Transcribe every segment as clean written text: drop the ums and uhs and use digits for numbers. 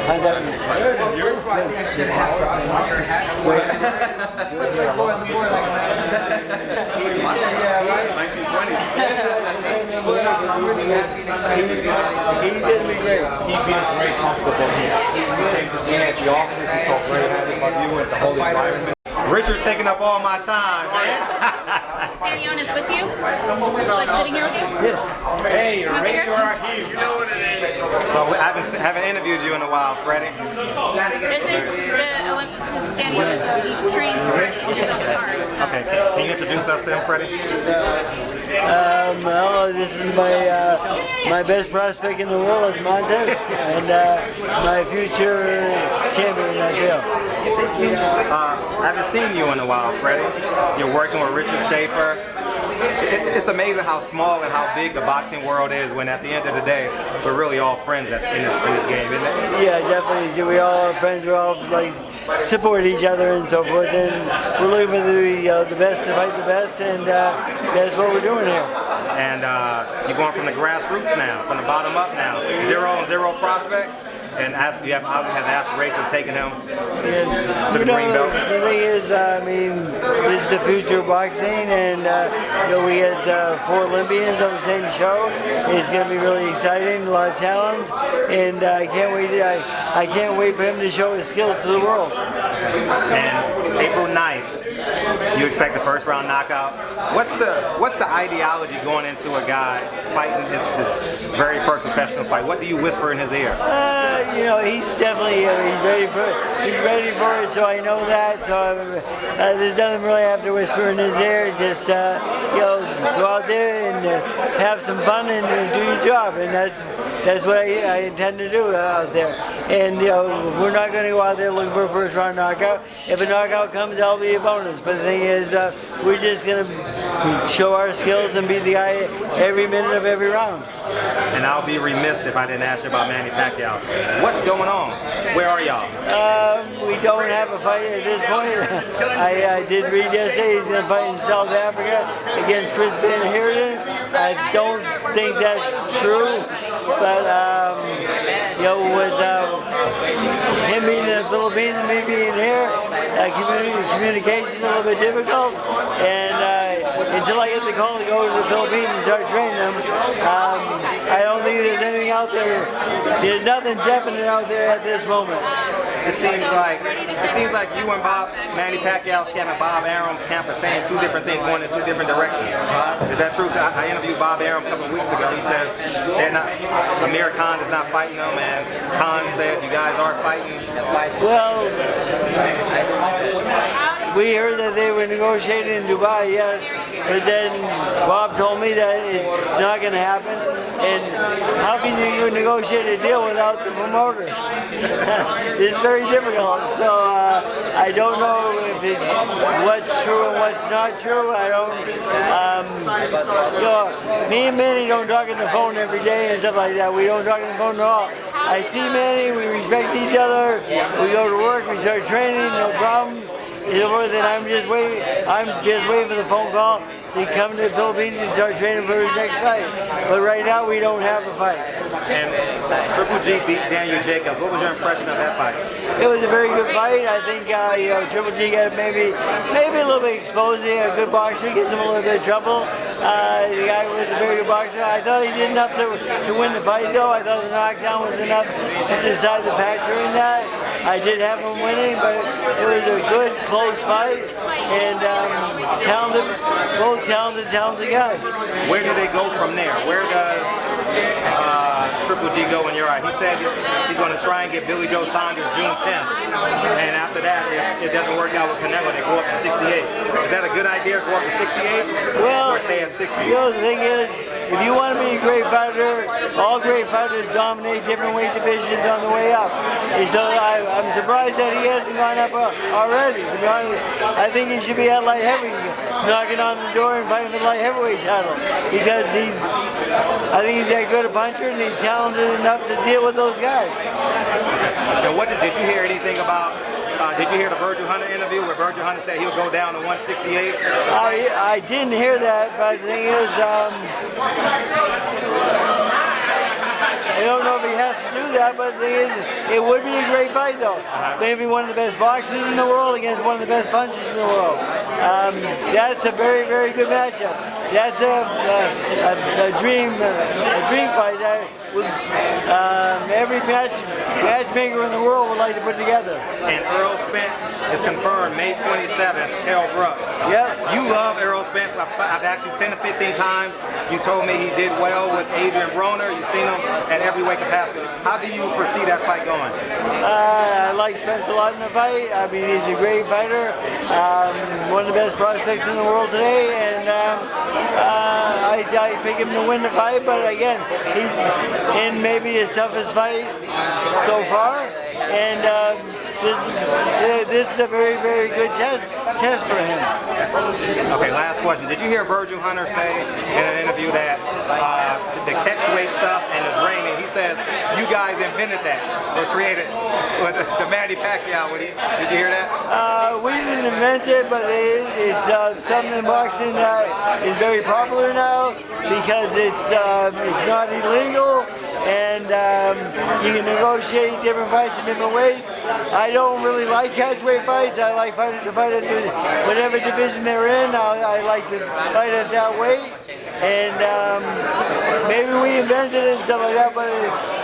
How's that? He's going to be great. He feels very comfortable here. Being at the office, he felt very happy about you and the whole environment. Richard taking up all my time, man. Stanion is with you? Like sitting here with you? Yes. Hey, Rachel are here. You know what it is. So I haven't interviewed you in a while, Freddie. This is the Olympic Stanion is he trains Freddie in the car. Okay, can you introduce us to him, Freddie? Well, this is my best prospect in the world is Montez, and my future champion, I feel. I haven't seen you in a while, Freddie. You're working with Roach Schaeffer. It's amazing how small and how big the boxing world is when at the end of the day, we're really all friends in this game, isn't it? Yeah, definitely. We all are friends. We're all like support each other and so forth, and we're looking for the best to fight the best, and that's what we're doing here. And you're going from the grassroots now, from the bottom up now, 0-0 prospect. And you have the aspiration of taking him to the green belt. The thing is, I mean, this is the future of boxing, and we had 4 Olympians on the same show. It's going to be really exciting, a lot of talent, and I can't wait. I can't wait for him to show his skills to the world. And April 9th, you expect the first round knockout. What's the ideology going into a guy fighting his very first professional fight? What do you whisper in his ear? He's definitely he's ready for it. So I know that. So there's nothing really I have to whisper in his ear. Just go out there and have some fun and do your job, and that's what I intend to do out there. And we're not going to go out there looking for a first round knockout. If a knockout comes, that'll be a bonus. But the thing is, we're just going to show our skills and beat the guy every minute of every round. And I'll be remiss if I didn't ask you about Manny Pacquiao. What's going on? Where are y'all? We don't have a fight at this point. I did read yesterday he's going to fight in South Africa against Chris Van Heerden. I don't think that's true, but with him being in the Philippines and me being here, communication is a little bit difficult, and until I get the call to go to the Philippines and start training them, I don't think there's anything out there. There's nothing definite out there at this moment. It seems like you and Manny Pacquiao's camp and Bob Arum's camp are saying 2 different things, going in 2 different directions. Is that true? I interviewed Bob Arum a couple of weeks ago. He says Amir Khan is not fighting them, and Khan said you guys are fighting. Well, we heard that they were negotiating in Dubai, yes, but then Bob told me that it's not going to happen. And how can you negotiate a deal without the promoter? It's very difficult. So I don't know what's true and what's not true. I don't. Me and Manny don't talk on the phone every day and stuff like that. We don't talk on the phone at all. I see Manny, we respect each other. We go to work, we start training, no problems. And I'm just waiting for the phone call to come to the Philippines and start training for his next fight. But right now we don't have a fight. And Triple G beat Daniel Jacobs. What was your impression of that fight? It was a very good fight. I think Triple G got maybe a little bit exposed. A good boxer gets him a little bit of trouble. The guy was a very good boxer. I thought he did enough to win the fight, though. I thought the knockdown was enough to decide the factor in that. I did have him winning, but it was a good, close fight, and both talented guys. Where do they go from there? Where does Triple G go in your eye? He said he's going to try and get Billy Joe Saunders June 10th, and after that, if it doesn't work out with Canelo, they go up to 68. Is that a good idea to go up to 68, or stay at 60? The thing is, if you want to be a great fighter, all great fighters dominate different weight divisions on the way up. And so I'm surprised that he hasn't gone up already. I think he should be at light heavyweight, knocking on the door and fighting for the light heavyweight title, because I think he's that good a puncher and he's talented enough to deal with those guys. And did you hear anything about? Did you hear the Virgil Hunter interview where Virgil Hunter said he'll go down to 168? I didn't hear that, but the thing is, I don't know if he has to do that, but the thing is, it would be a great fight though. Maybe one of the best boxers in the world against one of the best punchers in the world. That's a very, very good matchup. That's a dream fight that every matchmaker in the world would like to put together. And Errol Spence is confirmed May 27th, Kell Brooks. Yep. You love Errol Spence. I've asked you 10 to 15 times. You told me he did well with Adrian Broner. You've seen him at every weight capacity. How do you foresee that fight going? I like Spence a lot in the fight. I mean, he's a great fighter. One of the best prospects in the world today. And I pick him to win the fight. But again, he's in maybe his toughest fight so far. And this is a very, very good test for him. Okay, last question. Did you hear Virgil Hunter say in an interview that the catch weight stuff and the draining, he says, you guys invented that or created with the Manny Pacquiao. Did you hear that? We didn't invent it, but it's something in boxing that is very popular now because it's not illegal and you can negotiate different fights in different ways. I don't really like catchweight fights. I like fighters to fight at whatever division they're in. I like to fight at that weight. And maybe we invented it and stuff like that, but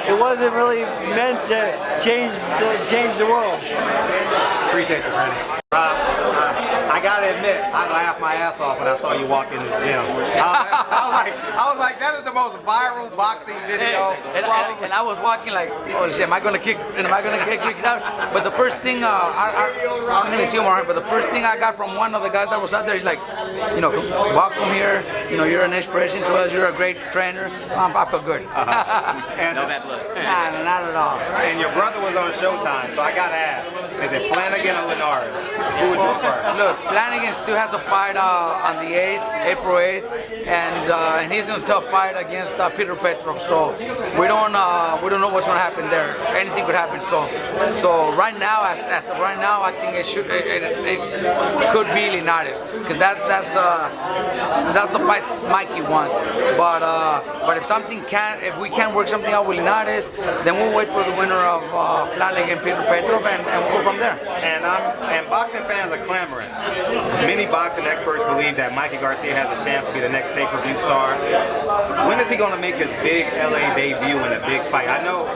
it wasn't really meant to change the world. Appreciate you, Brandon. Rob, I gotta admit, I laughed my ass off when I saw you walk in this gym. I was like, that is the most viral boxing video. And I was walking like, oh shit, am I gonna get kicked out? But the first thing, I don't even see him around, but the first thing I got from one of the guys that was out there, he's like, welcome here. You're an inspiration to us. You're a great trainer. So I feel good. And, No bad blood. Nah, not at all. And your brother was on Showtime, so I gotta ask, is it Flanagan or Linares? Who would you prefer? Look, Flanagan still has a fight on the 8th, April 8th, and he's in a tough fight against Peter Petrov. So we don't know what's going to happen there. Anything could happen. So right now, as of right now, I think it could be Linares because that's the fight Mikey wants. But if we can't work something out with Linares, then we'll wait for the winner of Flanagan, Peter Petrov, and we'll go from there. And boxing fans are clamoring. Many boxing experts believe that Mikey Garcia has a chance to be the next pay-per-view star. When is he going to make his big LA debut in a big fight? I know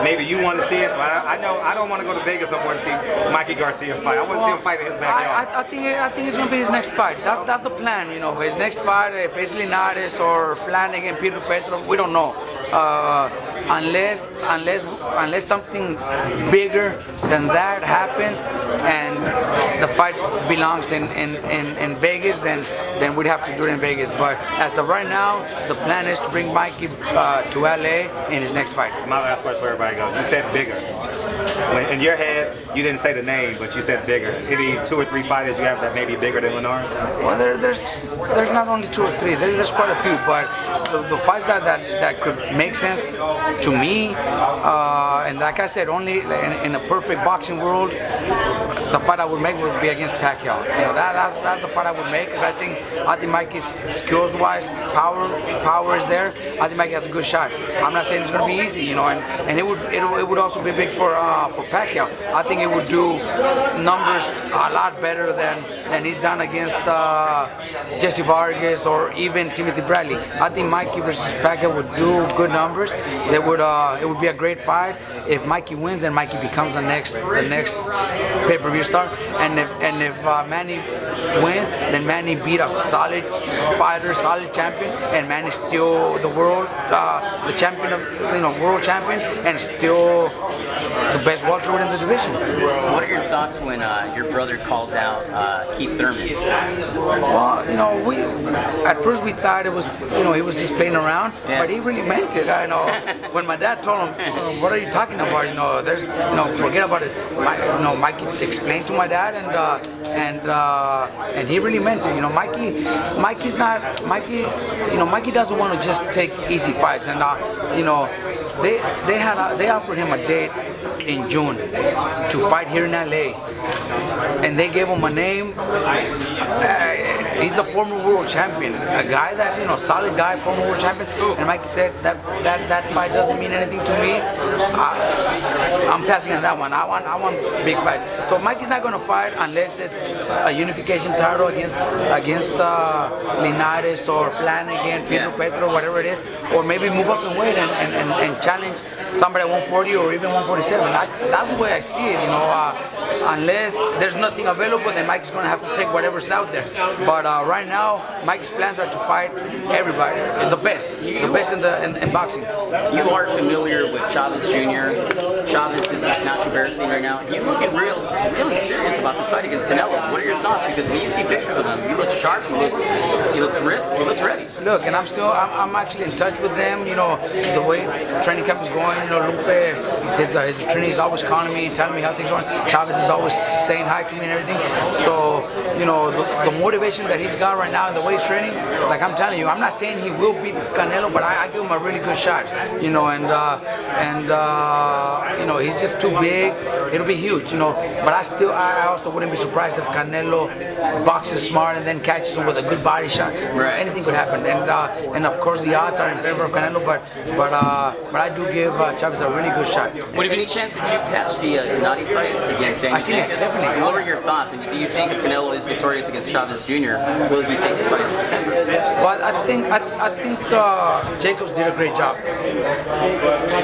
maybe you want to see it, but I know I don't want to go to Vegas no more to see Mikey Garcia fight. I want to see him fight in his backyard. I think it's going to be his next fight. That's the plan, His next fight, if it's Linares or Flanagan, Peter Petrov, we don't know. Unless something bigger than that happens and the fight belongs in Vegas, then we'd have to do it in Vegas. But as of right now, the plan is to bring Mikey to LA in his next fight. My last question for everybody goes, you said bigger. In your head, you didn't say the name, but you said bigger. Any 2 or 3 fighters you have that may be bigger than Linares? Well, there's not only 2 or 3. There's quite a few, but the fights that could make sense to me, and like I said, only in a perfect boxing world, the fight I would make would be against Pacquiao. That's the fight I would make because I think Mikey's skills-wise, power is there. I think Mikey has a good shot. I'm not saying it's going to be easy, and it would also be big for Pacquiao. I think it would do numbers a lot better than he's done against Jesse Vargas or even Timothy Bradley. I think Mikey versus Pacquiao would do good numbers. It would be a great fight. If Mikey wins, then Mikey becomes the next pay-per-view star. And if Manny wins, then Manny beat a solid fighter, solid champion, and Manny's still the world, the champion of world champion, and still the best welterweight in the division. What are your thoughts when your brother called out Keith Thurman? Well, we at first we thought it was he was just playing around, but he really meant it. I know when my dad told him, "What are you talking about? There's forget about it." Mikey explained to my dad, and he really meant it. Mikey doesn't want to just take easy fights, and they offered him a date in June to fight here in LA, and they gave him a name. He's a former world champion, a guy that solid guy, former world champion. And Mikey said that fight doesn't mean anything to me. I'm passing on that one. I want big fights. So Mikey's not going to fight unless it's a unification title against Linares or Flanagan, Pedro Petro, whatever it is, or maybe move up in weight and challenge somebody at 140 or even 147. That's the way I see it. Unless there's nothing available, then Mike's going to have to take whatever's out there. But right now, Mike's plans are to fight everybody, the best in boxing. You are familiar with Chavez Jr. Chavez is not embarrassing right now. He's looking really serious about this fight against Canelo. What are your thoughts? Because when you see pictures of him, he looks sharp, he looks ripped, he looks ready. Look, and I'm actually in touch with them. The way training camp is going. Lupe, his trainee is always calling me, telling me how things are going. Chavez is always saying hi to me and everything. So, the motivation that he's got right now and the way he's training, like I'm telling you, I'm not saying he will beat Canelo, but I give him a really good shot. He's just too big. It'll be huge, But I also wouldn't be surprised if Canelo boxes smart and then catches him with a good body shot. Right. Anything could happen. And of course the odds are in favor of Canelo, but I do give Chavez a really good shot. Would there be any chance that you catch the Gennady fight against Danny I see it, definitely. What are your thoughts? And do you think if Canelo is victorious against Chavez Jr., will he take the fight in September? Well, I think Jacobs did a great job.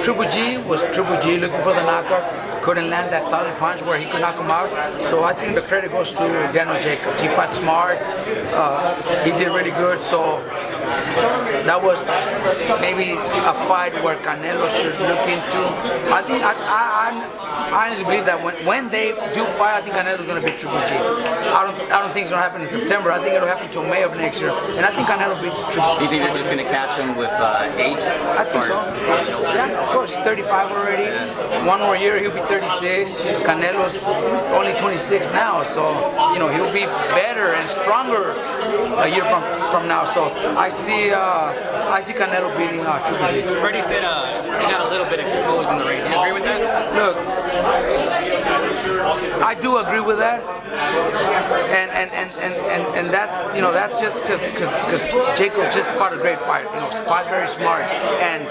Triple G was Triple G looking for the knockout. Couldn't land that solid punch where he could knock him out. So I think the credit goes to Daniel Jacobs. He fought smart. He did really good. So that was maybe a fight where Canelo should look into. I honestly believe that when they do fight, I think Canelo's going to beat Triple G. I don't think it's going to happen in September. I think it'll happen until May of next year. And I think Canelo beats Triple G. Do you think they're just going to catch him with age? I think so. Yeah, of course. He's 35 already. One more year, he'll be 36. Canelo's only 26 now. So, he'll be better and stronger a year from now. So I see Canelo beating Triple G. Freddie said he got a little bit exposed in the ring. Do you agree with that? Look, I do agree with that, and that's just because Jacobs just fought a great fight. Fought very smart, and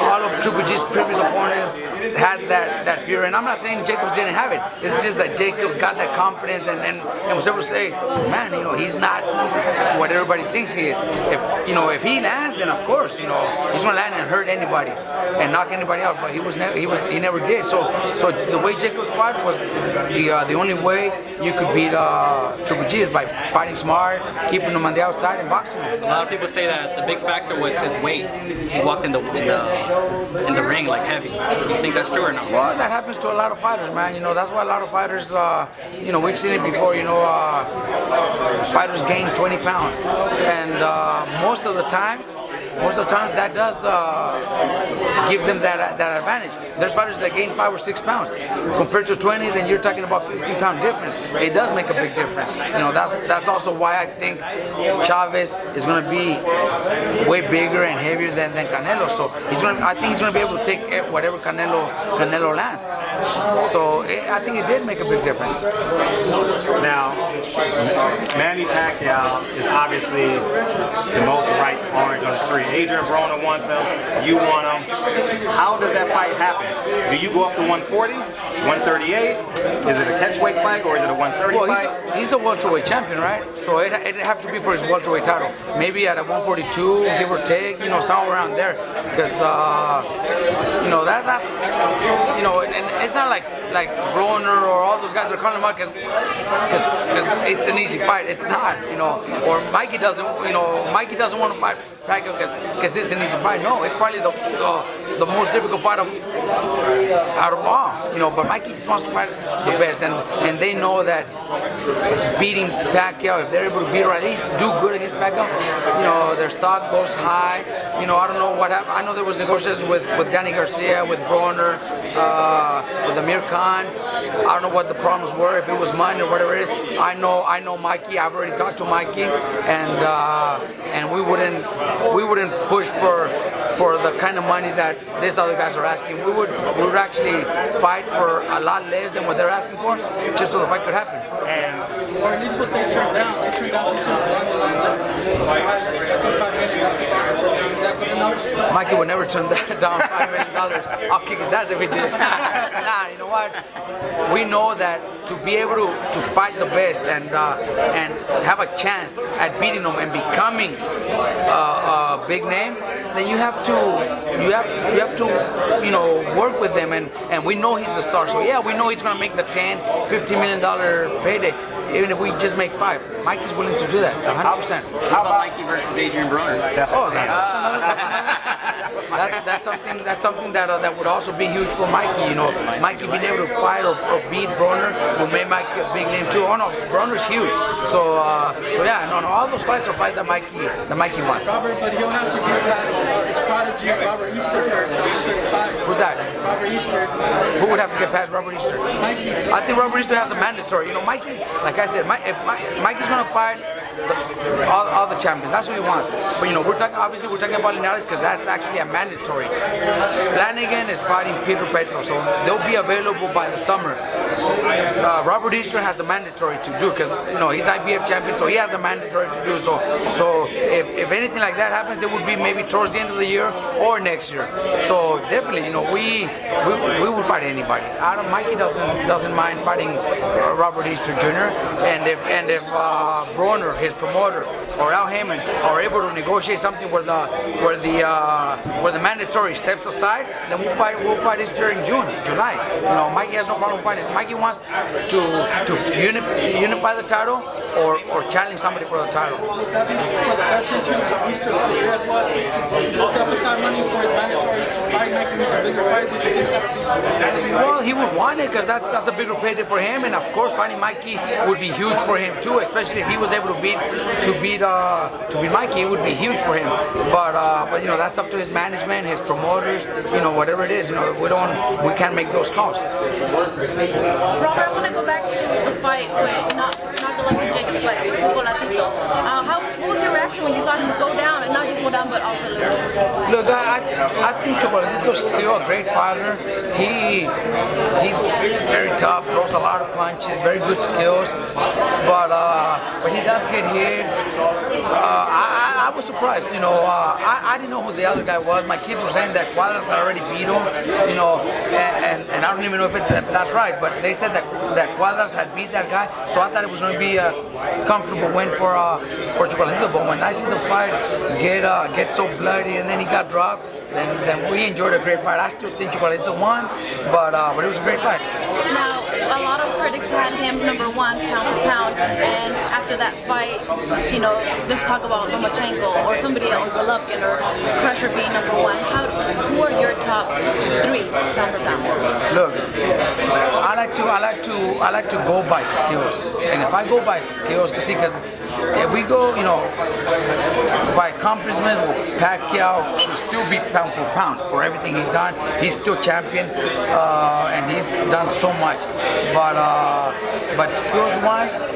all of Triple G's previous opponents had that fear. And I'm not saying Jacobs didn't have it. It's just that Jacobs got that confidence and was able to say, man, he's not what everybody thinks he is. If he lands, then of course, he's gonna land and hurt anybody and knock anybody out. But he never did. So the way Jacobs fought was the only way you could beat Triple G is by fighting smart, keeping him on the outside and boxing him. A lot of people say that the big factor was his weight. He walked in the ring like heavy. Do you think that's true or not? Well, that happens to a lot of fighters, man. That's why a lot of fighters, we've seen it before. Fighters gain 20 pounds, and most of the times that does give them that advantage. There's fighters that gain 5 or 6 pounds compared to 20. Then you're talking about 50-pound difference. It does make a big difference. That's also why I think Chavez is going to be way bigger and heavier than Canelo. So I think he's going to be able to take whatever Canelo lands. So I think it did make a big difference. Now, Manny Pacquiao is obviously the most ripe orange on the tree. Adrian Broner wants him, you want him. How does that fight happen? Do you go up to 140, 138? Is it a catchweight fight or is it a 130 fight? He's a welterweight champion, right? So it'd have to be for his welterweight title. Maybe at a 142, give or take, somewhere around there. Because, that's, and it's not like Broner or all those guys are calling him out because it's an easy fight. It's not, or Mikey doesn't want to fight Pacquiao because it's an easy fight. No, it's probably the most difficult fight out of all, but Mikey just wants to fight the best, and they know that beating Pacquiao, if they're able to beat or at least do good against Pacquiao, their stock goes high. I don't know what happened. I know there was negotiations with Danny Garcia, with Broner, with Amir Khan. I don't know what the problems were, if it was mine or whatever it is. I know Mikey. I've already talked to Mikey, and we wouldn't push for for the kind of money that these other guys are asking. We would actually fight for a lot less than what they're asking for, just so the fight could happen. Or at least what they turned down. They turned down something along the lines of $5 million. That's what they turned down. Is that good enough? Mikey would never turn that down $5 million. I'll kick his ass if he did. Nah, you know what? We know that to be able to fight the best and have a chance at beating them and becoming a big name, then you have to work with them, and we know he's the star. So yeah, we know he's gonna make the $10-15 million payday, even if we just make $5. Mikey's willing to do that, 100%. How about Mikey versus Adrian Broner? That's something that would also be huge for Mikey. You know, Mikey being able to fight or beat Broner will make Mikey a big name too. Oh no, Broner's huge. So yeah, no, all those fights are fights that Mikey wants. Robert, but he'll have to get past his prodigy, Robert Easter, first. 35. Who's that? Robert Easter. Who would have to get past Robert Easter? Mikey. I think Robert Easter has a mandatory. You know, Mikey, like I said, if Mikey's gonna fight all the champions. That's what he wants. But you know, we're talking about Linares because that's actually a mandatory. Flanagan is fighting Peter Petro, so they'll be available by the summer. Robert Easter has a mandatory to do because you know he's IBF champion, so he has a mandatory to do. So if anything like that happens, it would be maybe towards the end of the year or next year. So definitely, you know, we would fight anybody. Mikey doesn't mind fighting Robert Easter Jr. And if Broner, his promoter, or Al Heyman are able to negotiate something where the mandatory steps aside, then we'll fight Easter in July. You know, Mikey has no problem fighting. Mikey wants to unify the title or challenge somebody for the title. Would that be for the best interest of Easter's career as well? To step aside money for his mandatory to fight Mikey who's a bigger fight? Would you think that would be? Well, he would want it because that's a bigger payday for him, and of course fighting Mikey would be huge for him too, especially if he was able to beat Mikey. It would be huge for him. But you know, that's up to his management, his promoters, you know, whatever it is. You know, we can't make those calls. Robert, I want to go back to the fight with not Golovkin Jacobs, but what was your reaction when you saw him go down, and not just go down, but also lose? Look, I think Chocolatito's still a great fighter. He's very tough, throws a lot of punches, very good skills, but he does get hit. I was surprised, you know. I didn't know who the other guy was. My kids were saying that Cuadras had already beat him, you know, and I don't even know if that's right, but they said that Cuadras had beat that guy, so I thought it was going to be a comfortable win for Chocolatito. But when I see the fight get so bloody and then he got dropped, then we enjoyed a great fight. I still think Chocolatito won, but it was a great fight. Now, a lot of critics had him #1 pound for pound, and after that fight, you know, there's talk about Lomachenko or somebody else, Golovkin or Crusher being #1. Who are your top 3 pound for pound? Look, I like to go by skills, and if I go by skills, because if we go, you know, by accomplishments, Pacquiao should still be pound for pound for everything he's done. He's still champion, and he's done so much. But skills-wise,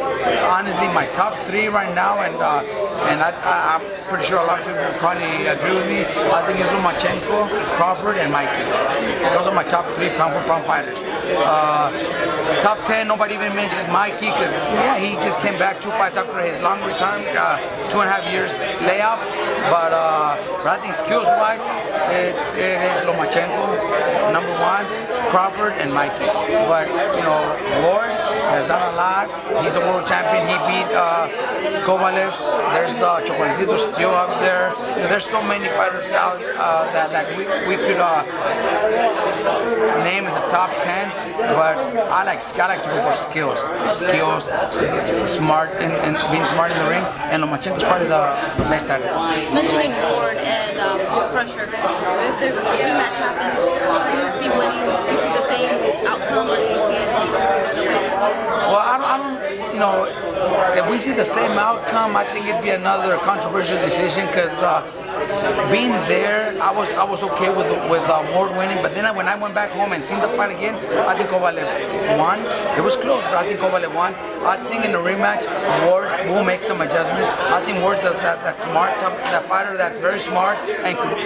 honestly, my top 3 right now, and I'm pretty sure a lot of people will probably agree with me. I think it's Lomachenko, Crawford, and Mikey. Those are my top 3 pound for pound fighters. Top 10, nobody even mentions Mikey because he just came back 2 fights after his long return, 2.5 years layoff. But I think skills-wise, it is Lomachenko, #1, Crawford, and Mikey. But you know, Ward has done a lot. He's a world champion. He beat Kovalev. There's Chocolatito still up there. There's so many fighters out that we could name in the top 10. But I like to go for skills, smart, and being smart in the ring. And Lomachenko's probably the best at it. Mentioning Ward and Crusher, if the rematch happens, do you see winning? Do you see the same outcome, or do you see it? Well, I don't, you know, if we see the same outcome, I think it'd be another controversial decision because being there, I was okay with Ward winning. But then when I went back home and seen the fight again, I think Kovalev won. It was close, but I think Kovalev won. I think in the rematch, Ward will make some adjustments. I think Ward's that smart, that fighter that's very smart and could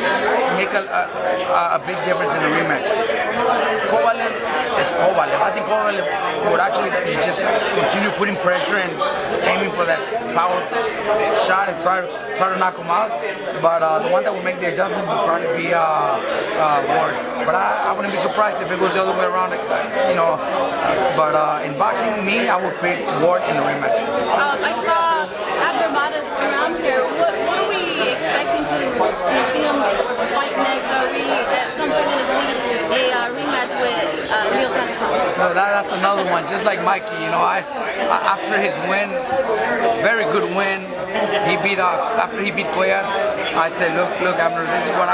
make a big difference in the rematch. Kovalev is Kovalev. I think Kovalev would actually just continue putting pressure and aiming for that power shot and try to knock him out. But the one that would make the adjustment would probably be Ward. But I wouldn't be surprised if it goes the other way around, you know. But in boxing, I would pick Ward in the rematch. I saw Abdermada's around here. What are we expecting to see him fight next? Are we at some point going to see a rematch with Leo Santos? No, that's another one. Just like Mikey, you know, after his win, very good win, after he beat Cuellar, I said, look, Abner, this is what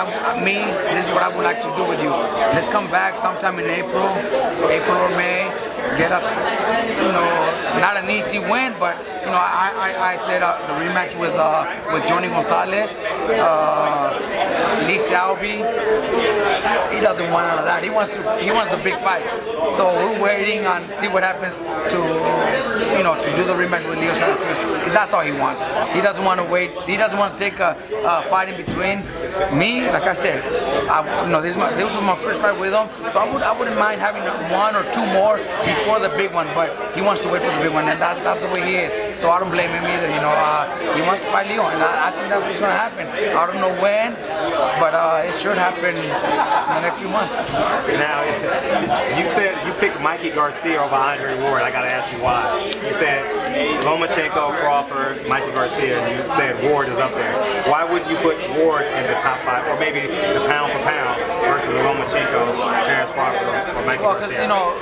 I would like to do with you. Let's come back sometime in April or May. Get up, you know, not an easy win, but you know, I said the rematch with Johnny Gonzalez, Lee Salby. He doesn't want none of that. He wants the big fights. So we're waiting on see what happens to do the rematch with Leo Santos. That's all he wants. He doesn't want to wait. He doesn't want to take a fight in between. Me, like I said, this was my first fight with him, so I wouldn't mind having one or two more before the big one. But he wants to wait for the big one, and that's the way he is. So I don't blame him either. You know, he wants to fight Leo, and I think that's what's going to happen. I don't know when, but it should happen in the next few months. Now, you said you picked Mikey Garcia over Andre Ward. I got to ask you why. You said Lomachenko, Crawford, Mikey Garcia, and you said Ward is up there. Why wouldn't you put Ward in the top 5, or maybe the pound for pound versus Lomachenko, Terrence Crawford, or Mikey Garcia? You know,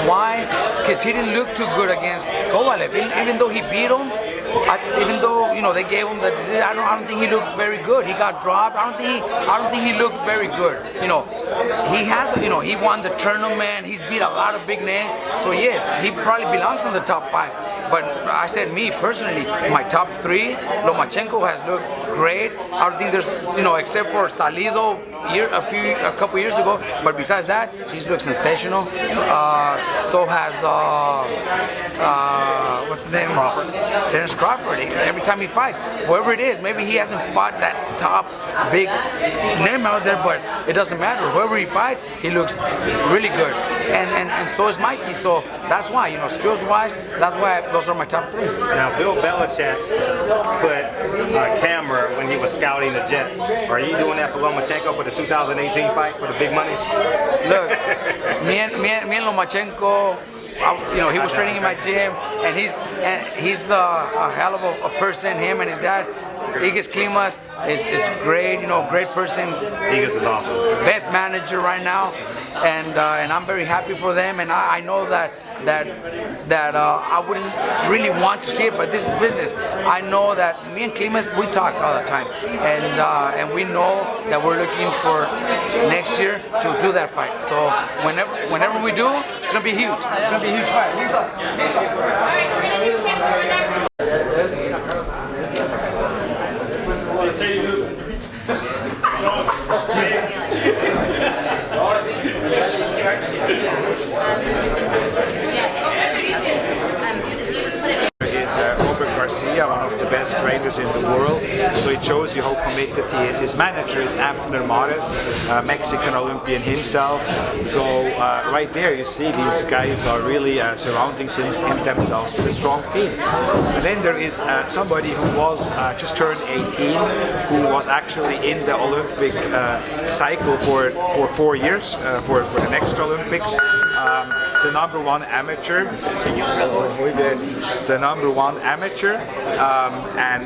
why? Because he didn't look too good against Kovalev. Even though he beat him, even though they gave him the decision, I don't think he looked very good. He got dropped. I don't think he looked very good. You know, he has. He won the tournament. He's beat a lot of big names. So yes, he probably belongs in the top 5. But I said, me personally, my top 3, Lomachenko has looked great. I don't think there's, except for Salido a couple years ago. But besides that, he's looked sensational. So has what's his name? Terrence Crawford. Every time he fights, whoever it is, maybe he hasn't fought that top big name out there, but it doesn't matter. Whoever he fights, he looks really good. And so is Mikey. So that's why, skills-wise, that's why those are my top 3. Now, Bill Belichick put a camera when he was scouting the Jets. Are you doing that for Lomachenko for the 2018 fight for the big money? Look, me and Lomachenko, he was training in my gym, and he's a hell of a person. Him and his dad, Igas Klimas is great. Great person. Igas is awesome. Best manager right now, and I'm very happy for them. And I know that I wouldn't really want to see it, but this is business. I know that me and Klimas, we talk all the time, and we know that we're looking for next year to do that fight. So whenever we do, it's gonna be huge. It's gonna be a huge fight. Garcia, one of the best trainers in the world, so it shows you how committed he is. His manager is Abner Mares, Mexican Olympian himself, so right there you see these guys are really surrounding themselves with a strong team. And then there is somebody who was just turned 18, who was actually in the Olympic cycle for 4 years, for the next Olympics. The number one amateur, and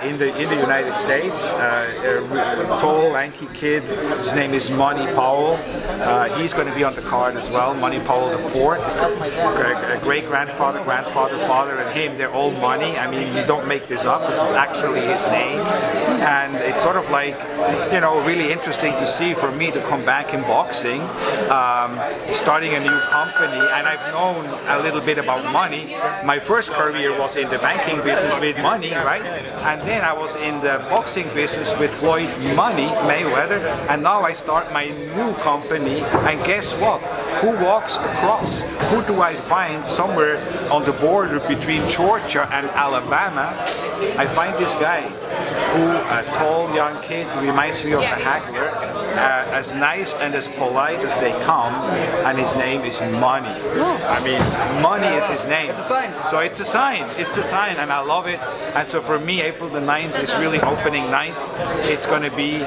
in the United States, a tall, lanky kid. His name is Money Powell. He's going to be on the card as well. Money Powell IV, a great grandfather, father, and him. They're all Money. I mean, you don't make this up. This is actually his name, and it's sort of like, really interesting to see for me to come back in boxing, starting a new company and I've known a little bit about money. My first career was in the banking business with money, right? And then I was in the boxing business with Floyd Money Mayweather, and now I start my new company, and guess what? Who walks across? Who do I find somewhere on the border between Georgia and Alabama? I find this guy who, a tall young kid, reminds me of a haggler, as nice and as polite as they come, and his name is Money. I mean, Money is his name. It's a sign. So it's a sign. It's a sign, and I love it. And so for me, April the 9th is really opening night. It's going to be.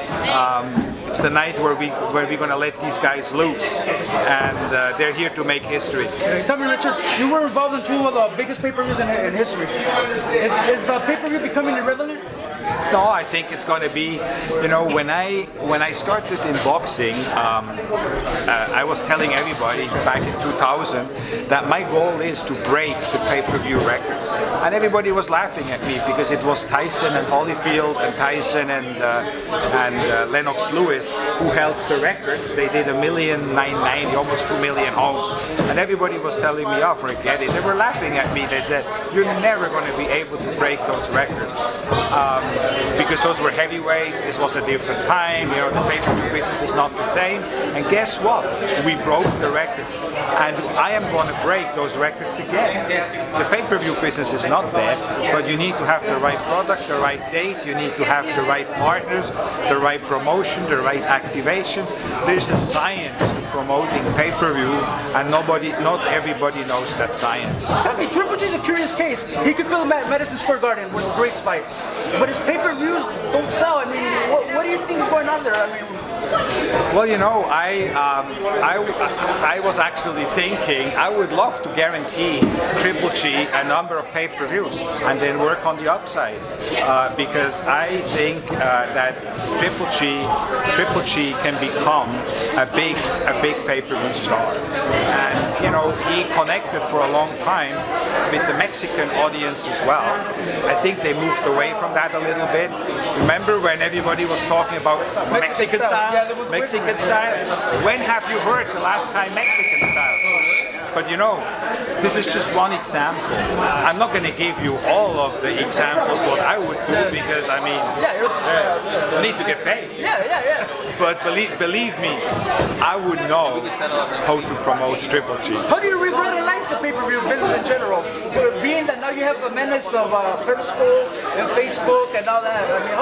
It's the night where we're going to let these guys loose, and they're here to make history. Tell me, Richard, you were involved in two of the biggest pay-per-views in history. Is the pay-per-view becoming irrelevant? No, I think it's going to be, you know, when I started in boxing, I was telling everybody back in 2000 that my goal is to break the pay-per-view records, and everybody was laughing at me because it was Tyson and Holyfield and Tyson and Lennox Lewis who held the records. They did 1,990,000, almost 2 million homes, and everybody was telling me, "Oh, forget it." They were laughing at me. They said, "You're never going to be able to break those records." Because those were heavyweights, this was a different time, you know, the pay-per-view business is not the same. And guess what? We broke the records. And I am going to break those records again. The pay-per-view business is not dead, but you need to have the right product, the right date, you need to have the right partners, the right promotion, the right activations. There's a science to promoting pay-per-view, and not everybody knows that science. Triple G is a curious case. He could fill Madison Square Garden with a great fight, but his pay-per-views don't sell. I mean, what do you think is going on there? I mean, well, you know, I was actually thinking I would love to guarantee Triple G a number of pay-per-views and then work on the upside, because I think that Triple G can become a big pay-per-view star. And you know, he connected for a long time with the Mexican audience as well. I think they moved away from that a little bit. Remember when everybody was talking about Mexican style? Mexican style? When have you heard the last time Mexican style? But you know, this is just one example. I'm not going to give you all of the examples what I would do, because I mean, you need to get paid. Yeah. But believe me, I would know how to promote Triple G. How do you revitalize the pay-per-view business in general? Being that now you have the menace of Periscope and Facebook and all that. I mean,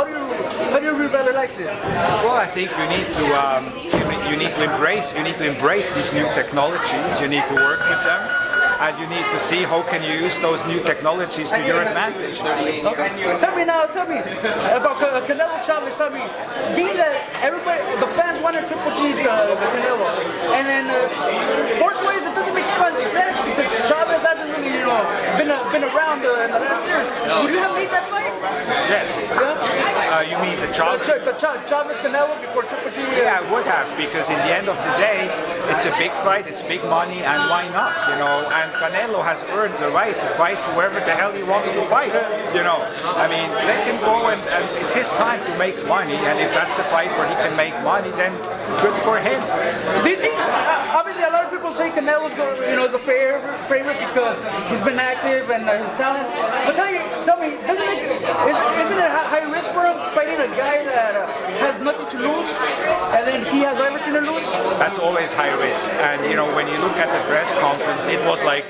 how do you revitalize it? Well, I think you need to embrace these new technologies. You need to work with them, and you need to see how can you use those new technologies to your advantage. Okay. Tell me about Canelo Chavez. I mean, being that everybody, the fans wanted Triple G the Canelo, and then sports-wise it doesn't make much sense because Chavez hasn't really, you know, been around in the last years. Would you have made that fight? Yes. Yeah. You mean the Chavez? The Chavez Canelo before Triple G? Yeah, I would have, because in the end of the day, it's a big fight, it's big money, and why not? You know, and Canelo has earned the right to fight whoever the hell he wants to fight. You know, I mean, let him go, and it's his time to make money, and if that's the fight where he can make money, then good for him. Do you think, obviously a lot of people say Canelo's the favorite because he's been active and his talent, but tell me, isn't it high risk for him fighting a guy that has nothing to lose, and then he has everything to lose? That's always high risk, and you know, when you look at the press conference, it was like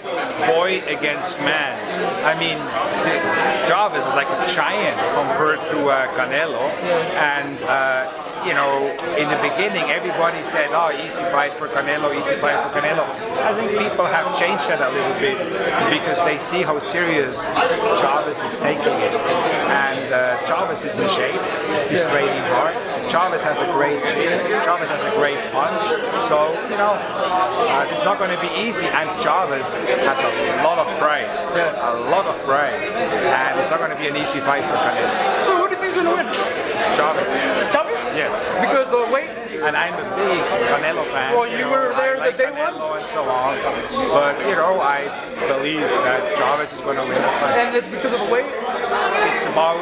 boy against man. I mean, Chavez is like a giant compared to Canelo, and you know, in the beginning, everybody said, "Oh, easy fight for Canelo, easy fight for Canelo." I think people have changed that a little bit because they see how serious Chavez is taking it, and Chavez is in shape. He's training hard. Chavez has a great chin. Chavez has a great punch. So you know, it's not going to be easy. And Chavez has a lot of pride, and it's not going to be an easy fight for Canelo. So who do you think is going to win? Chavez. Chavez? Yes. Because the weight? and I'm a big Canelo fan. Well, you were there I the day Canelo one? and so on. But I believe that Chavez is going to win the fight. And it's because of the weight? It's about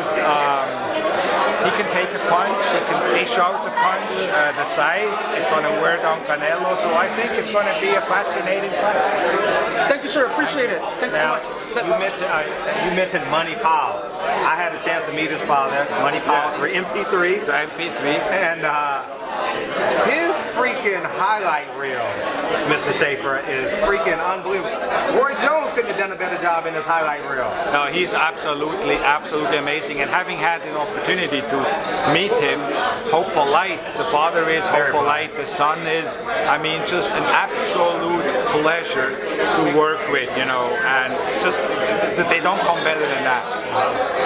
he can take a punch, he can dish out the punch, the size is going to wear down Canelo, so I think it's going to be a fascinating fight. Thank you, sir. Appreciate it. Thank you so Now, much. you mentioned Money Powell. I had a chance to meet his father, Money Powell, for MP3. And his freaking highlight reel, Mr. Schaeffer, is freaking unbelievable. Roy Jones couldn't have done a better job in his highlight reel. No, he's absolutely amazing. And having had an opportunity to meet him, how polite the father is, how polite the son is. I mean, just an absolute pleasure to work with, and just that they don't come better than that.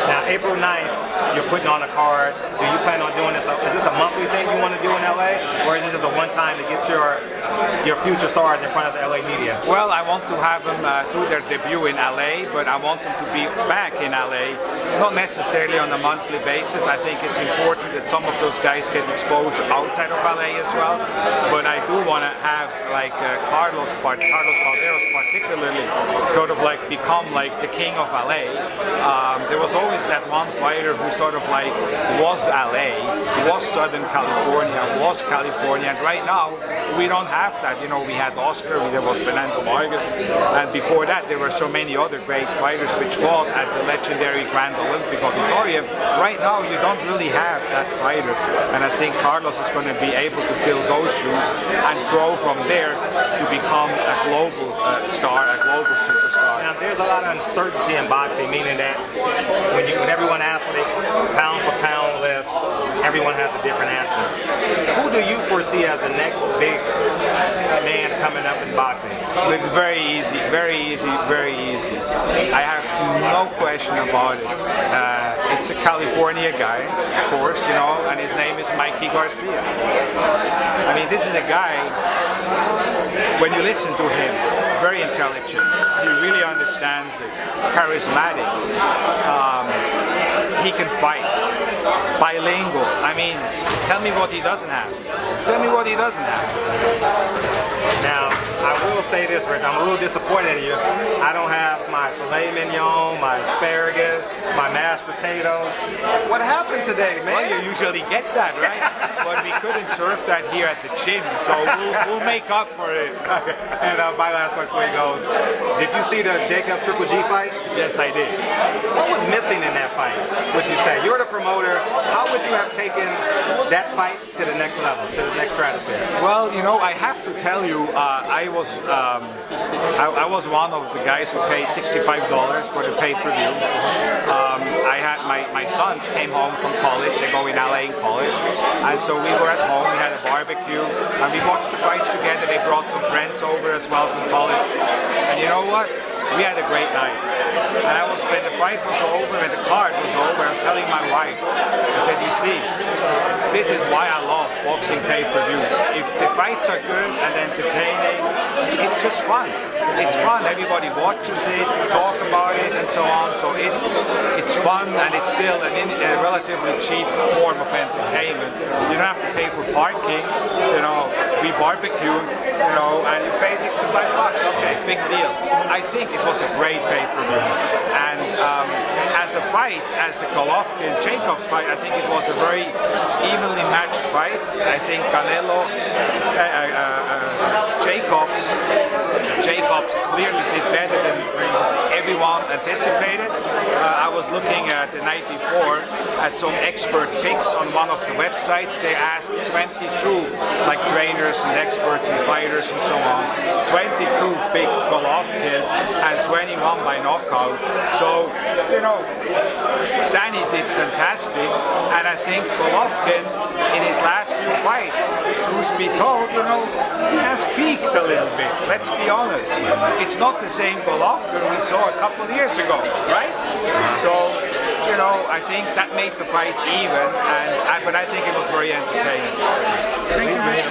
Now, April 9th, you're putting on a card. Do you plan on doing this? Is this a monthly thing you want to do in LA? Or is this just a one-time to get your future stars in front of the LA media? Well, I want to have them do their debut in LA, but I want them to be back in LA, not necessarily on a monthly basis. I think it's important that some of those guys get exposure outside of LA as well. But I do want to have Carlos Balderos particularly sort of become the king of LA. There was always that one fighter who sort of was LA, was Southern California, was California, and right now we don't have that. We had Oscar, there was Fernando Vargas, and before that there were so many other great fighters which fought at the legendary Grand Olympic Auditorium. Right now you don't really have that fighter, and I think Carlos is going to be able to fill those shoes and grow from there to become a global star, a global superstar. Now, there's a lot of uncertainty in boxing, meaning that when everyone asks for the pound for pound list, everyone has a different answer. Who do you foresee as the next big man coming up in boxing? It's very easy, very easy, very easy. I have no question about it. It's a California guy, of course, and his name is Mikey Garcia. I mean, this is a guy, when you listen to him, very intelligent. He really understands it. Charismatic. He can fight. Bilingual. I mean, tell me what he doesn't have. Tell me what he doesn't have. Now, I will say this, Rich. I'm a little disappointed in you. I don't have my filet mignon, my asparagus, my mashed potatoes. What happened today, man? Well, you usually get that, right? But we couldn't serve that here at the gym, so we'll make up for it. Okay. And my last question before he goes. Did you see the Jacob Triple G fight? Yes, I did. What was missing in that fight, would you say? You're the promoter. How would you have taken that fight to the next level, to the next stratosphere? Well, I have to tell you, I was one of the guys who paid $65 for the pay-per-view. I had my sons came home from college. They go in LA in college, and so we were at home. We had a barbecue, and we watched the fights together. They brought some friends over as well from college, and you know what? We had a great night. And when the fight was over, when the card was over, I was telling my wife, I said, you see, this is why I love boxing pay-per-views. If the fights are good and entertaining, it's just fun. It's fun. Everybody watches it, talk about it, and so on. So it's fun, and it's still a relatively cheap form of entertainment. You don't have to pay for parking. We barbecue, and you pay $65. Okay, big deal. I think it was a great pay-per-view. And as a fight, as a Golovkin-Jacobs fight, I think it was a very evenly matched fight. I think Jacobs clearly did better than everyone anticipated. I was looking at the night before at some expert picks on one of the websites. They asked 22 trainers and experts and fighters and so on. 22 picked Golovkin and 21 by knockout. So, Danny did fantastic, and I think Golovkin in his last few fights, truth be told, he has peaked a little bit. Let's be honest. It's not the same Golovkin we saw a couple of years ago, right? So, I think that made the fight even, but I think it was very entertaining. Thank you, Rich.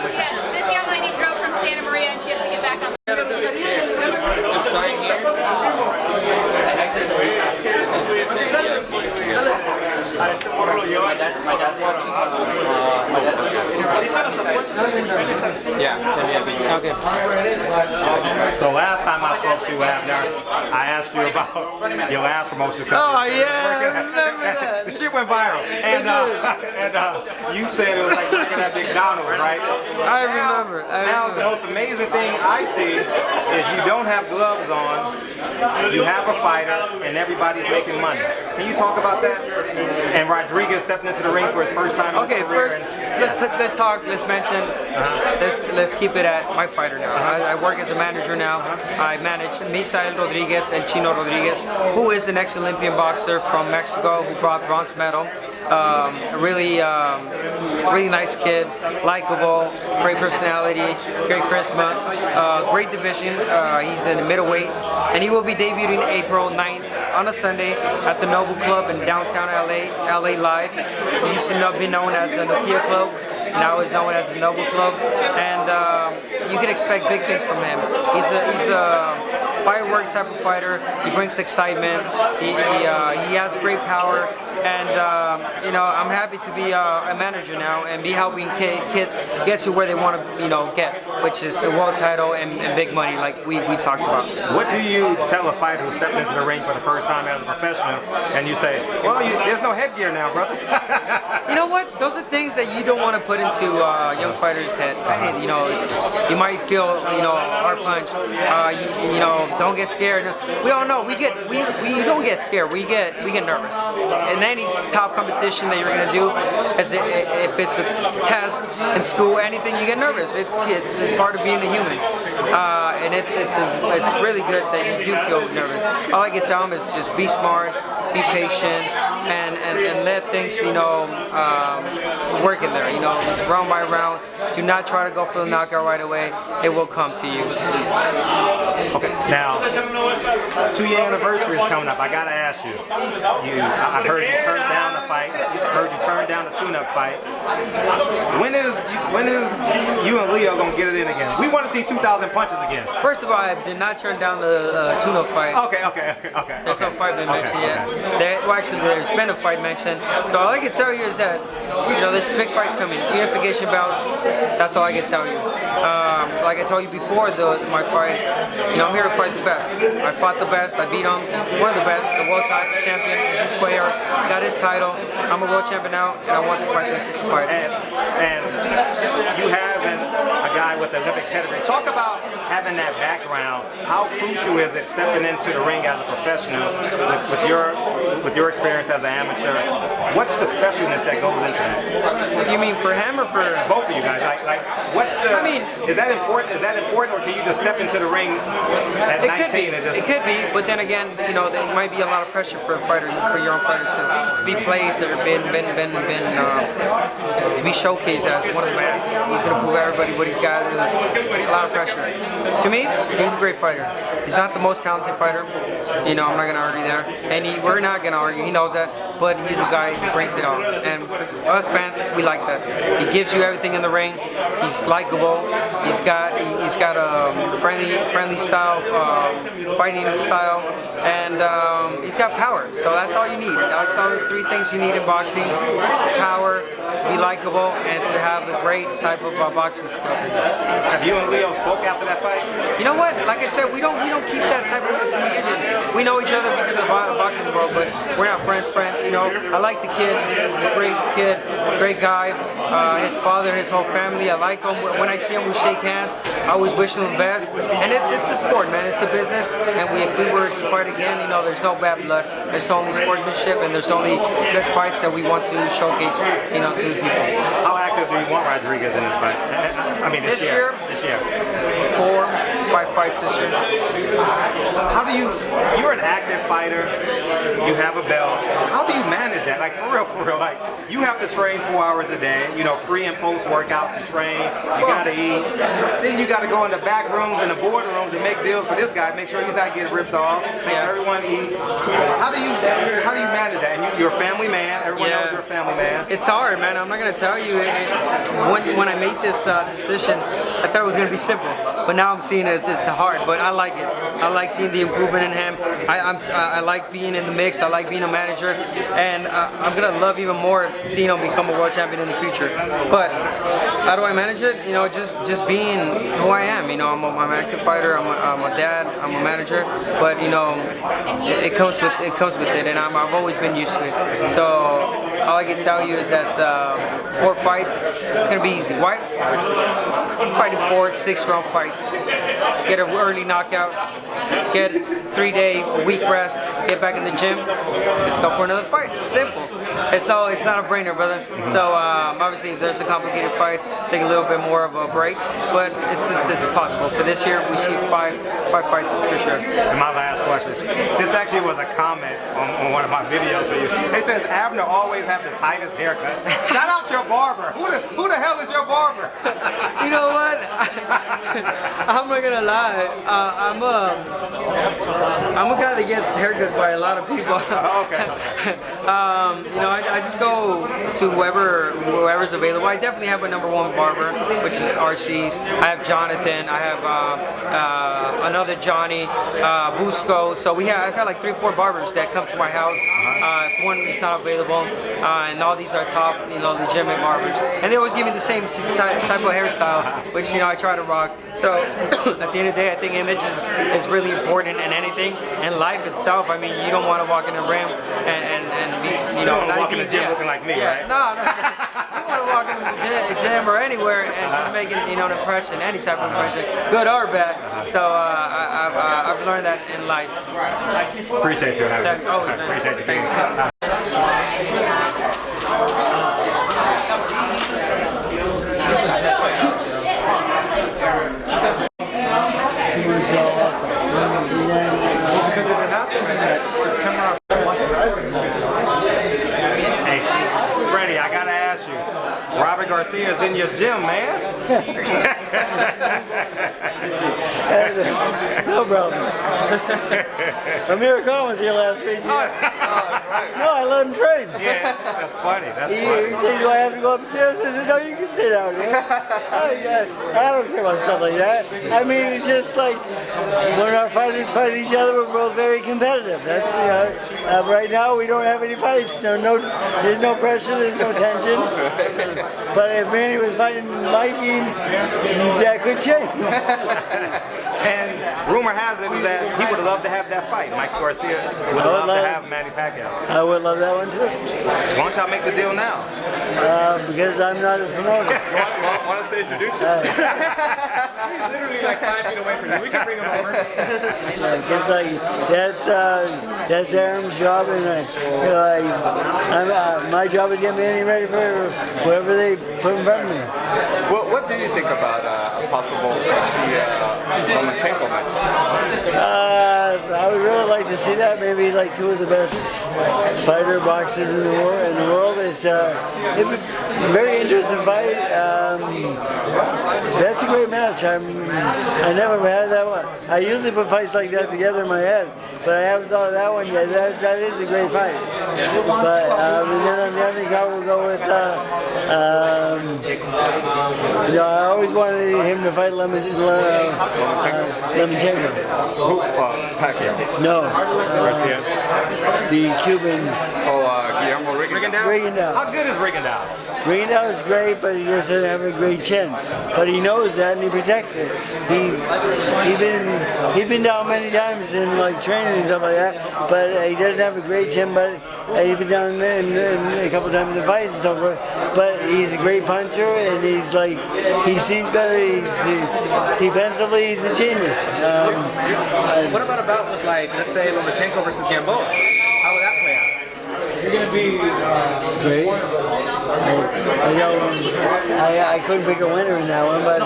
This young lady drove from Santa Maria and she has to get back on the Just sign here. My dad's watching. last time I spoke to you, Abner, I asked you about your last promotion company. Oh yeah, I remember that. The shit went viral, and you said it was like working at McDonald's, right? I remember. Now the most amazing thing I see is you don't have gloves on, you have a fighter, and everybody's making money. Can you talk about that? And Rodriguez stepping into the ring for his first time in his Okay, career. first let's talk. Let's mention. Let's keep it at my fighter now. I work as a manager now. I manage Misael Rodriguez and Chino Rodriguez, who is an ex-Olympian boxer from Mexico who brought bronze medal. Really nice kid, likable, great personality, great charisma, great division. He's in the middleweight, and he will be debuting April 9th on a Sunday at the Noble Club in downtown LA Live. He used to be known as the Nokia Club. Now is known as the Noble Club, and you can expect big things from him. He's a firework type of fighter. He brings excitement. He has great power, and I'm happy to be a manager now and be helping kids get to where they want to get, which is the world title and big money, like we talked about. What do you tell a fighter who stepped into the ring for the first time as a professional, and you say, well, there's no headgear now, brother? You know what? Those are things that you don't want to put into young fighters' head. Hey, you might feel, our punch. Don't get scared. We all know we don't get scared. We get nervous. In any top competition that you're gonna do, if it's a test in school, anything, you get nervous. It's part of being a human, and it's really good that you do feel nervous. All I can tell them is just be smart, be patient, and let things work in there. Round by round. Do not try to go for the knockout right away. It will come to you. Okay, now 2-year anniversary is coming up. I gotta ask you. I heard you turned down the fight. I heard you turned down the tune-up fight. When is you and Leo gonna get it in again? We want to see 2,000 punches again. First of all, I did not turn down the tune-up fight. Okay. There's no fight been mentioned yet. Actually, there's been a fight mentioned. So all I can tell you is that there's big fights coming. Unification bouts. That's all I can tell you. Like I told you before my fight, I'm here to fight the best. I fought the best. I beat him. One of the best. The world champion, Jesus Cuellar, got his title. I'm a world champion now, and I want to fight the fight. And you have a guy with Olympic pedigree. Talk about having that background. How crucial is it stepping into the ring as a professional with your experience as an amateur? What's the specialness that goes into that? You mean for him or for both of you guys? Like what's the? I mean, is that important? Is that important, or can you just step into the ring at 19 and just? It could be, but then again, there might be a lot of pressure for a fighter, for your own fighter to be placed or to be showcased as one of the best. He's going to prove everybody what he's got. A lot of pressure. To me, he's a great fighter. He's not the most talented fighter. I'm not going to argue there, and we're not going to argue. He knows that. But he's a guy who brings it all, and us fans, we like that. He gives you everything in the ring. He's likable. He's got a friendly style, fighting style, and he's got power. So that's all you need. That's all the three things you need in boxing: power, to be likable, and to have a great type of boxing skills. Have you and Leo spoke after that fight? You know what? Like I said, we don't keep that type of communication. We know each other because of the boxing world, but we're not friends. I like the kid. He's a great kid, great guy. His father, his whole family, I like him. When I see him, we shake hands. I always wish him the best. And it's a sport, man. It's a business. And if we were to fight again, there's no bad blood. There's only sportsmanship, and there's only good fights that we want to showcase, to the people. How active do you want Rodriguez in this fight? I mean, this year. 4, 5 fights this year. How do you're an active fighter, you have a belt. How do you manage that? Like, for real, like, you have to train 4 hours a day, pre and post workouts, you train, you gotta eat. Then you gotta go in the back rooms and the boardrooms and make deals for this guy, make sure he's not getting ripped off, make sure everyone eats. How do you manage that? And you're a family man, everyone knows you're a family man. It's hard, man. I'm not gonna tell you. When I made this decision, I thought it was gonna be simple, but now I'm seeing it's hard. But I like it. I like seeing the improvement in him. I like being in the mix. I like being a manager, and I'm gonna love even more seeing him become a world champion in the future. But how do I manage it? Just being who I am. I'm an active fighter. I'm a dad. manager, but you know, it comes with it, and I've always been used to it. So all I can tell you is that 4 fights, it's gonna be easy. Why? Fighting 4 6-round fights, get an early knockout, get 3-day, a week rest, get back in the gym, just go for another fight. It's simple. It's not a brainer, brother. So obviously, if there's a complicated fight, take a little bit more of a break, but it's possible. For this year, we see five fights for sure. And my last question. This actually was a comment on one of my videos for you. It says Abner always have the tightest haircut. Shout out your barber. Who the hell is your barber? You know what? I'm not gonna lie. I'm a guy that gets haircuts by a lot of people. Okay. You know, I just go to whoever's available. I definitely have a #1 barber, which is RC's. I have Jonathan. I have another Johnny, Busco. So I've got like 3 or 4 barbers that come to my house. If one is not available, and all these are top, you know, legitimate barbers, and they always give me the same type of hairstyle, which you know I try to rock. So at the end of the day, I think image is really important in anything, and life itself. I mean, you don't want to walk in the rim and be, you know, don't walk in the gym looking like me, right? No. You want to walk in the gym or anywhere and just making, you know, an impression, any type of impression, good or bad. So I've learned that in life. Appreciate you having me. Always, man. Appreciate you being here. Because if it happens in that September. Hey, Freddie, I gotta ask you. Robert Garcia is in your gym, man. No problem. Amir Khan was here last week. No, I let him train. Yeah, that's funny. That's He funny. said, do I have to go upstairs? I said, no, you can sit down here. I don't care about stuff like that. I mean, it's just like when our fighters fight each other, we're both very competitive. That's, you know, right now we don't have any fights. There's no pressure, there's no tension. But if Manny was fighting Mikey, that could change. And rumor has it that he would love to have that fight. Mike Garcia would love to have Manny Pacquiao. I would love that one too. Why don't y'all make the deal now? Because I'm not a promoter. Want us to introduce you? He's literally like 5 feet away from you. We can bring him over. It's like that's Aaron's job, and my job is getting Manny ready for whoever they put in front of me. What do you think about a possible Garcia-Lomachenko match? I would really like to see that. Maybe like 2 of the best fighter boxers in the world. It's a very interesting fight. That's a great match. I never had that one. I usually put fights like that together in my head, but I haven't thought of that one yet. That is a great fight. But then on the other card, we'll go with. You know, I always wanted him to fight Lomachenko. Pacquiao. No. Garcia. The Cuban. Guillermo Rigondeaux. How good is Rigondeaux? Rigondeaux is great, but he doesn't have a great chin. But he knows that and he protects it. He's been down many times in like training and stuff like that, but he doesn't have a great chin. But he's been down in a couple times in fights and so forth. But he's a great puncher, and he's like he seems better. Defensively, he's a genius. What about a bout with, like, let's say Lomachenko versus Gamboa? How would that play out? You're gonna be great. I couldn't pick a winner in that one, but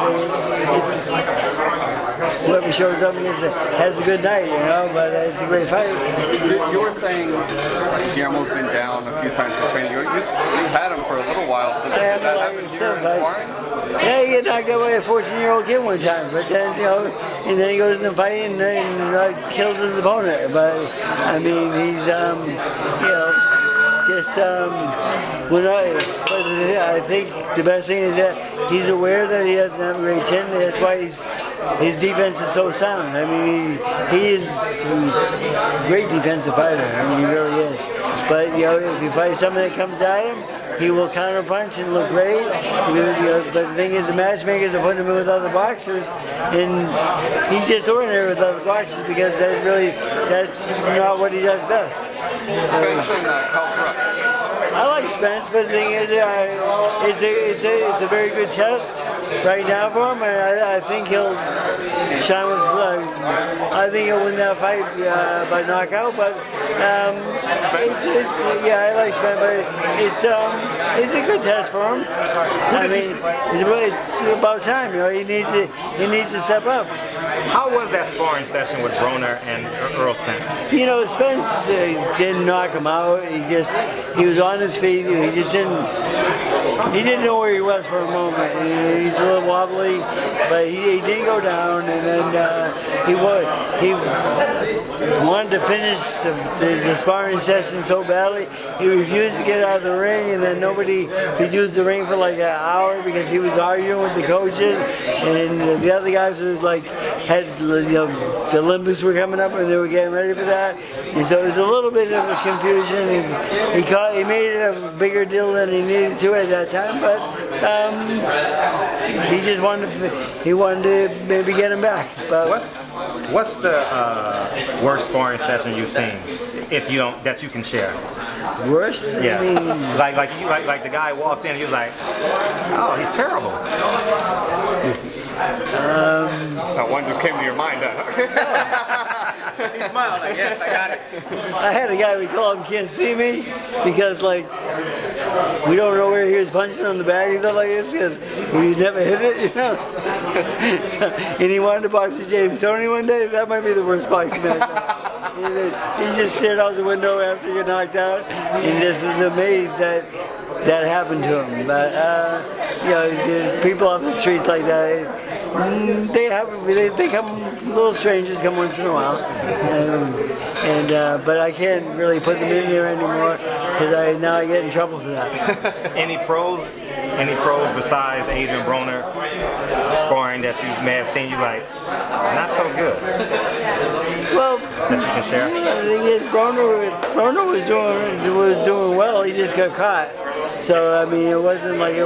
whoever shows up has a good night, you know. But it's a great fight. You were saying Guillermo's been down a few times for training. You've had him for a little while. So did that happen here in sparring? Yeah, he got knocked out by a 14-year-old kid one time, but then and then he goes in the fight and kills his opponent. But I mean, he's I think the best thing is that he's aware that he doesn't have a great chin. That's why his defense is so sound. I mean, he is a great defensive fighter. I mean, he really is. But if you fight somebody that comes at him, he will counter punch and look great. But the thing is, the matchmakers are putting him with other boxers, and he's just ordinary with other boxers because that's not what he does best. Spence and Caltruck. I like Spence, but the thing is, it's a very good test right now for him, and I think he'll shine with. I think he'll win that fight by knockout. But I like Spence, but it's a good test for him. I mean, it's about time. He needs to step up. How was that sparring session with Broner and Earl Spence? Spence didn't knock him out. He was on his feet. He didn't know where he was for a moment. He's a little wobbly, but he didn't go down. And then he wanted to finish the sparring session so badly. He refused to get out of the ring, and then nobody could use the ring for like an hour because he was arguing with the coaches, and the other guys was like the Olympics were coming up and they were getting ready for that, and so it was a little bit of a confusion. He made it a bigger deal than he needed to at that time, but he just wanted to maybe get him back. But what's the worst sparring session you've seen, that you can share? Worst? Yeah. I mean, like the guy walked in, he was like, oh, he's terrible. One just came to your mind, huh? He smiled like, yes, I got it. I had a guy, we call him Can't See Me, because we don't know where he was punching on the back and stuff like this, because he never hit it, and he wanted to box with James Toney one day. That might be the worst boxing match. He just stared out the window after he got knocked out, and just was amazed that happened to him. But people off the streets like that, they come, little strangers come once in a while, but I can't really put them in there anymore because now I get in trouble for that. Any pros besides the Adrian Broner sparring that you may have seen you like not so good? Well, that you can share. The thing is, Broner was doing well. He just got caught. So I mean, it wasn't like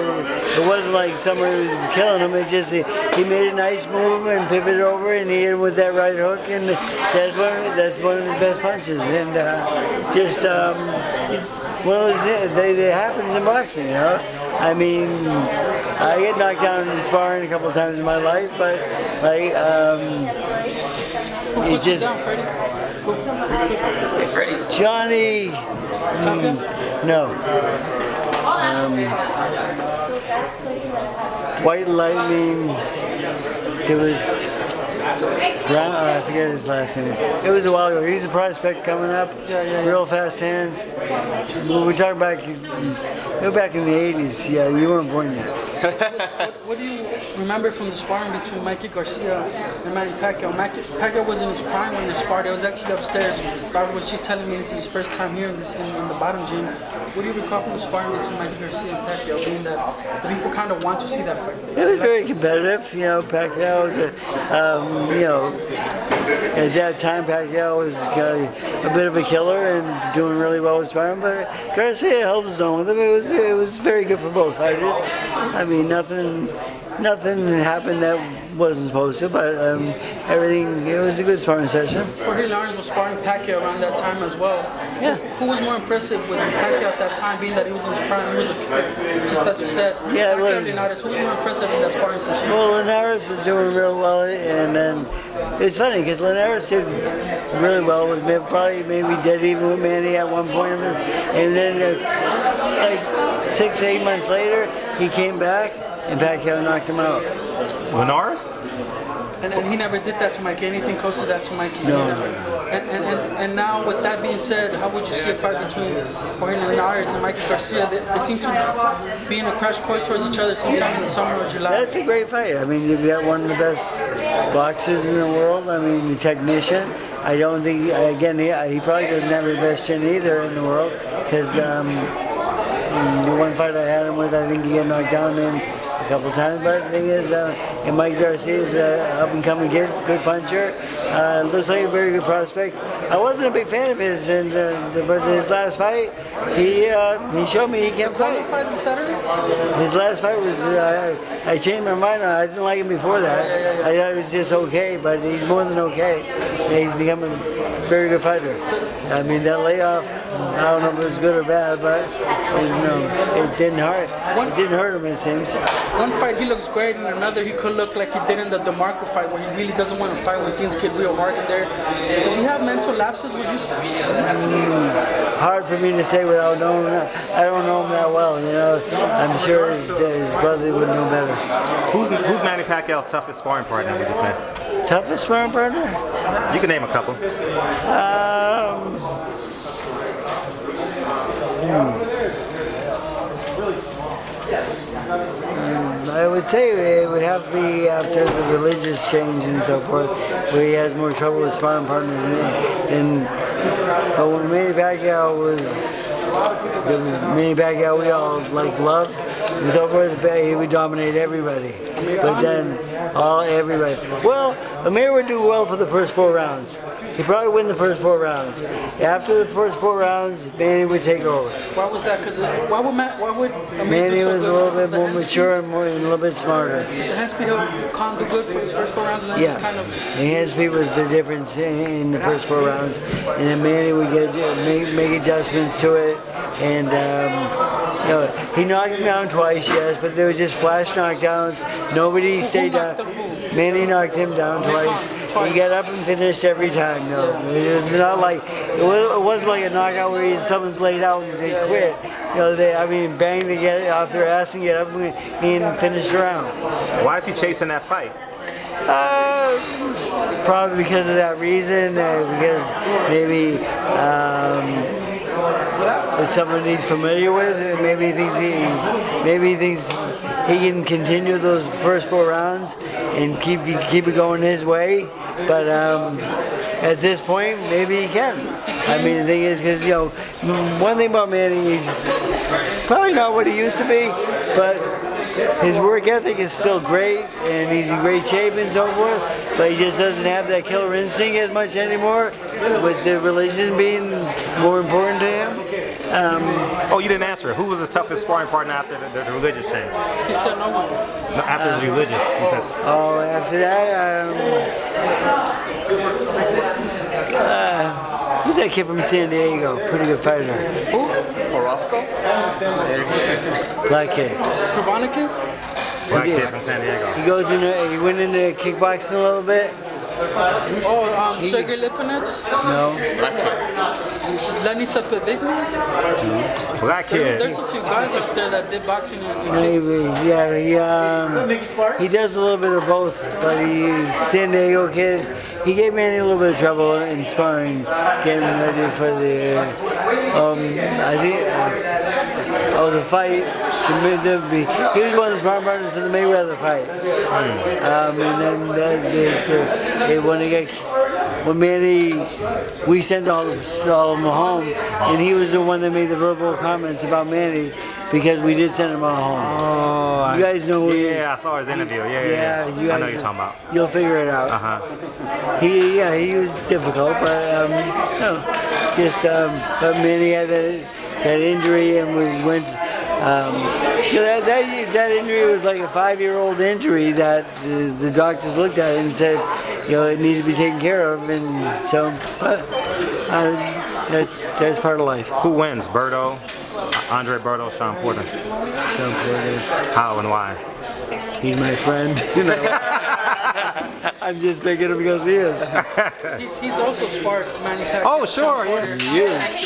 somebody was killing him. It just he made a nice move and pivoted over and he hit him with that right hook, and that's one of his best punches. And it happens in boxing, I mean, I get knocked down in sparring a couple of times in my life, but it's just Johnny. No. White Lightning. It was Brown. I forget his last name. It was a while ago. He's a prospect coming up. Real fast hands. We talk back. Go back in the '80s. Yeah, you weren't born yet. What do you remember from the sparring between Mikey Garcia and Manny Pacquiao? Pacquiao was in his prime when they sparred. I was actually upstairs. Barbara was just telling me this is his first time here in the bottom gym. What do you recall from the sparring between Mikey Garcia and Pacquiao, being that the people kind of want to see that fight? It was very competitive. Pacquiao was at that time Pacquiao was a bit of a killer and doing really well with sparring, but Garcia held his own with him. It was very good for both fighters. I mean, nothing happened that wasn't supposed to, but it was a good sparring session. Jorge Linares was sparring Pacquiao around that time as well. Yeah. Who was more impressive with Pacquiao at that time, being that he was in his prime? He was just as you said. Yeah, Pacquiao, Linares, who was more impressive in that sparring session? Well, Linares was doing real well, and then it's funny because Linares did really well with me, probably maybe dead even with Manny at one point, and then like 6 to 8 months later, he came back and Pacquiao knocked him out. Linares? And he never did that to Mikey, anything close to that to Mikey. No. And now, with that being said, how would you see a fight between Jorge Linares and Mikey Garcia? They seem to be in a crash course towards each other sometime in the summer or July. That's a great fight. I mean, you've got one of the best boxers in the world. I mean, the technician. I don't think, he probably doesn't have the best chin either in the world, because the one fight I had him with, I think he got knocked down in a couple times, but the thing is, and Mike Garcia is an up-and-coming kid, good puncher. Looks like a very good prospect. I wasn't a big fan of his, but his last fight, he showed me he can fight. His last fight was, I changed my mind. I didn't like him before that. I thought he was just okay, but he's more than okay. He's become a very good fighter. I mean, that layoff, I don't know if it was good or bad, but it didn't hurt. It didn't hurt him, it seems. One fight he looks great, and another he could look like he did in the DeMarco fight, where he really doesn't want to fight when things get real hard in there. Does he have mental lapses, would you say? Hard for me to say without knowing. I don't know him that well, you know. I'm sure his brother would know better. Who's Manny Pacquiao's toughest sparring partner, would you say? Toughest sparring partner? You can name a couple. I would say it would have to be after the religious change and so forth, where he has more trouble with sparring partners. But when Manny Pacquiao we all loved and so forth, he would dominate everybody. But then everybody. Well, Amir would do well for the first 4 rounds. He'd probably win the first 4 rounds. After the first 4 rounds, Manny would take over. Why was that? Because why would Amir Manny do so was a little bit more mature and a little bit smarter. The hand speed can't do good for his first 4 rounds, and then just kind of. The hand speed was the difference in the first 4 rounds, and then Manny would make adjustments to it, and he knocked him down twice, yes, but they were just flash knockdowns. Nobody stayed down. Manny knocked him down twice. He got up and finished every time. No, it was not like it wasn't like a knockout where someone's laid out and they quit. Bang, they get off their ass and get up and finish the round. Why is he chasing that fight? Probably because of that reason. Because maybe it's someone he's familiar with. Maybe he thinks he can continue those first 4 rounds and keep it going his way. But at this point, maybe he can. I mean, the thing is, because one thing about Manny, he's probably not what he used to be, but his work ethic is still great, and he's in great shape and so forth, but he just doesn't have that killer instinct as much anymore, with the religion being more important to him. You didn't answer. Who was his toughest sparring partner after the religious change? He said no one. No, after the religious, he said. After that, who's that kid from San Diego? Pretty good fighter. Who? Orozco? Black kid. Kravanikov? Black kid from San Diego. He went into kickboxing a little bit. Sergey Lipinets? No. Lenny Sapevigny? Black kid. There's a few guys up there that did boxing. Maybe, yeah. He does a little bit of both, but San Diego kid. He gave Manny a little bit of trouble in sparring, getting ready for the the fight. He was one of the sparring partners for the Mayweather fight. And then when Manny, we sent all of them home, and he was the one that made the verbal comments about Manny, because we did send him all home. You guys know who I saw his interview. Yeah. I know what you're talking about. You'll figure it out. He was difficult, but but Manny had that injury, and we went. That injury was like a 5-year-old injury that the doctors looked at and said, it needs to be taken care of, and so that's part of life. Who wins, Berto, Andre Berto, Sean Porter? Sean Porter. How and why? He's my friend. I'm just picking him because he is. He's also sparred Manny Pacquiao. Oh, sure, I hate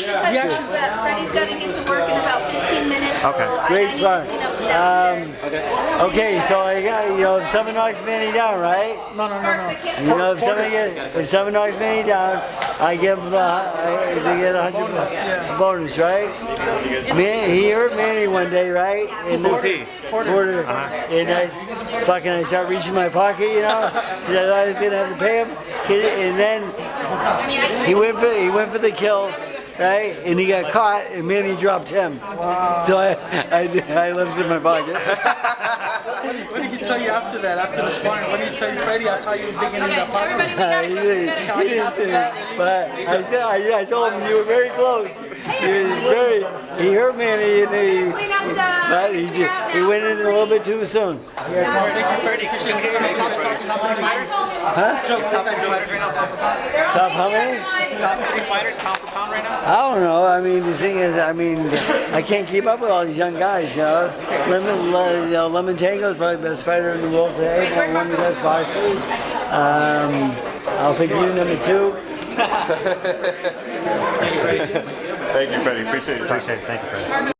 to cut you, but Freddie's getting into work in about 15 minutes. Okay. Great spot. Okay, so I got, if someone knocks Manny down, right? No. If someone knocks Manny down, I give him they get a bonus, right? He hurt Manny one day, right? Who's he? Porter. And I start reaching my pocket, because I thought I was gonna have to pay him. And then he went for the kill. Right, and he got caught, and Manny dropped him. Wow. So I left it in my pocket. What did he tell you after that? After the sparring, what did he tell you, Freddie? I saw you digging in that pocket. He didn't, but I told him you were very close. He hurt me, and but he went in a little bit too soon. Huh? Top how many? Top 3 fighters, pound for pound right now? I don't know. I mean, the thing is, I can't keep up with all these young guys. Lemon Tango is probably the best fighter in the world today. One of the best boxers. I'll pick you number 2. Thank you, Freddie. Appreciate it. Thank you, Freddie.